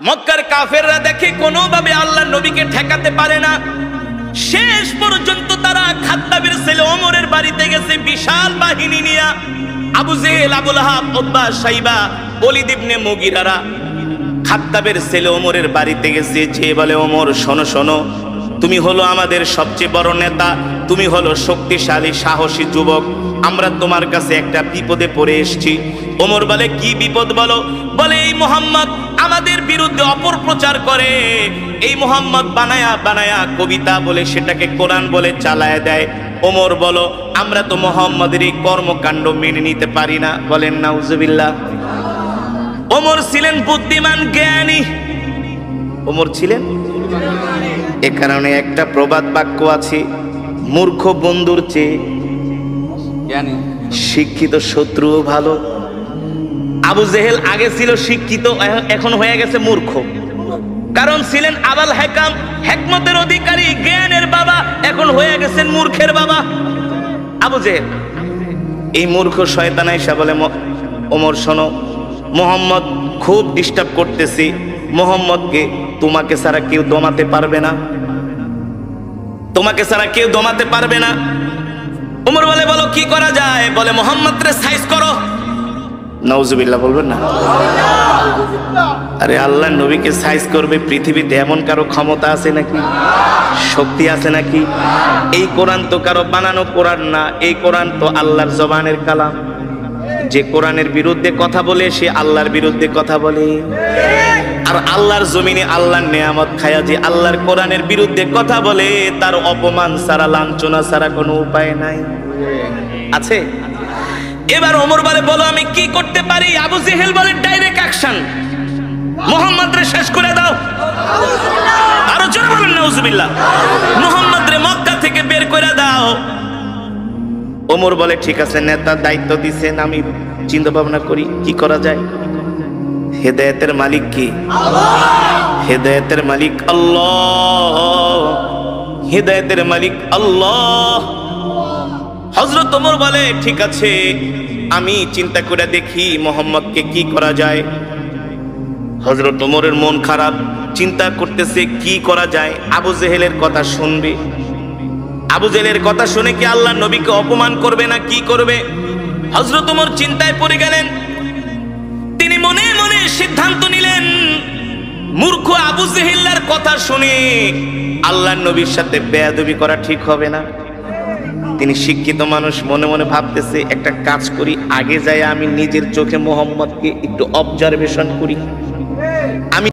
মক্কার কাফেররা দেখে কোনোভাবে আল্লাহর নবীকে ঠেকাতে পারে না। শেষ পর্যন্ত তারা খাত্তাবের ছেলে ওমরের বাড়িতে গেছে বিশাল বাহিনী নিয়ে। আবু জেহেল, আবু লাহাব, উতবা, শাইবা, ওলীদ ইবনে মুগীরারা খাত্তাবের ছেলে ওমরের বাড়িতে গেছে। যে বলে, ওমর শোনো শোনো, তুমি হলো আমাদের সবচেয়ে বড় নেতা, তুমি হলো শক্তিশালী সাহসী যুবক, আমরা তোমার কাছে একটা বিপদে পড়ে এসেছি। ওমর বলে, কি বিপদ বলো? বলে, এই মুহাম্মদ আমাদের বিরুদ্ধে অপপ্রচার করে, এই মুহাম্মদ বানায়া বানায়া কবিতা বলে সেটাকে কোরআন বলে চালায় দেয়। ওমর বলো, আমরা তো মুহাম্মদের এই কর্মকাণ্ড মেনে নিতে পারি না। বলেন নাউজুবিল্লাহ। ওমর ছিলেন বুদ্ধিমান, জ্ঞানী। ওমর ছিলেন, এ কারণে একটা প্রবাদ বাক্য আছে, মূর্খ বন্ধুর চেয়ে শিক্ষিত শত্রুও ভালো। আবু জেহেল আগে ছিল শিক্ষিত, এখন হয়ে গেছে মূর্খ। কারণ ছিলেন আবাল হেকাম, হেকমতের অধিকারী, জ্ঞানের বাবা, এখন হয়ে গেছেন মূর্খের বাবা আবু জেহেল। এই মূর্খ শয়তান আইসা বলে, ওমর শোনো, মুহাম্মদ খুব ডিস্টার্ব করতেছি, মুহাম্মদকে তোমাকে ছাড়া কেউ দমাতে পারবে না, তোমাকে ছাড়া কেউ দমাতে পারবে না। ওমর বলে, বলো কি করা যায়? বলে, মুহাম্মদরে সাইজ করো। নাউজুবিল্লাহ বলবেন না? আরে আল্লাহ নবীকে সাইজ করবে পৃথিবীতে এমন কারো ক্ষমতা আছে নাকি? শক্তি আছে নাকি? এই কোরআন তো কারো বানানো কোরআন না, এই কোরআন তো আল্লাহর জবানের কালাম। যে কোরআনের বিরুদ্ধে কথা বলে সে আল্লাহর বিরুদ্ধে কথা বলে। আর আল্লাহর জমিনে আল্লাহর নেয়ামত খায়া যে আল্লাহর কোরআনের বিরুদ্ধে কথা বলে, তার অপমান ছাড়া, লাঞ্ছনা ছাড়া কোনো উপায় নাই। আছে? এবার ওমর বলে, বলো আমি কি করতে পারি? আবু জেহেল বলে, ডাইরেক্ট অ্যাকশন, মুহাম্মদরে শেষ করে দাও। আরো জোরে বলেন নাউজুবিল্লাহ। মুহাম্মদরে মক্কা থেকে বের করে দাও। ওমর বলে, ঠিক আছে, নেতার দায়িত্ব দিছেন, আমি চিন্তা ভাবনা করি কি করা যায়। হেদায়েতের মালিক কি? হেদায়েতের মালিক আল্লাহ, হেদায়েতের মালিক আল্লাহ। হযরত ওমর বলে, ঠিক আছে, আমি চিন্তা করে দেখি মুহাম্মদকে কি করা যায়। হযরত ওমরের মন খারাপ, চিন্তা করতেছে কি করা যায়। আবু জেহেলের কথা শুনবে, আবু জেহেলের কথা শুনে কি আল্লাহ নবীকে অপমান করবে না কি করবে? হযরত ওমর চিন্তায় পড়ে গেলেন। তিনি মনে মনে সিদ্ধান্ত নিলেন, মূর্খ আবু জেহেলের কথা শুনে আল্লাহর নবীর সাথে বেয়াদবি করা ঠিক হবে না। তিনি শিক্ষিত মানুষ, মনে মনে ভাবতেছে, একটা কাজ করি, আগে যাই আমি নিজের চোখে মুহাম্মদকে একটু অবজারভেশন করি। আমি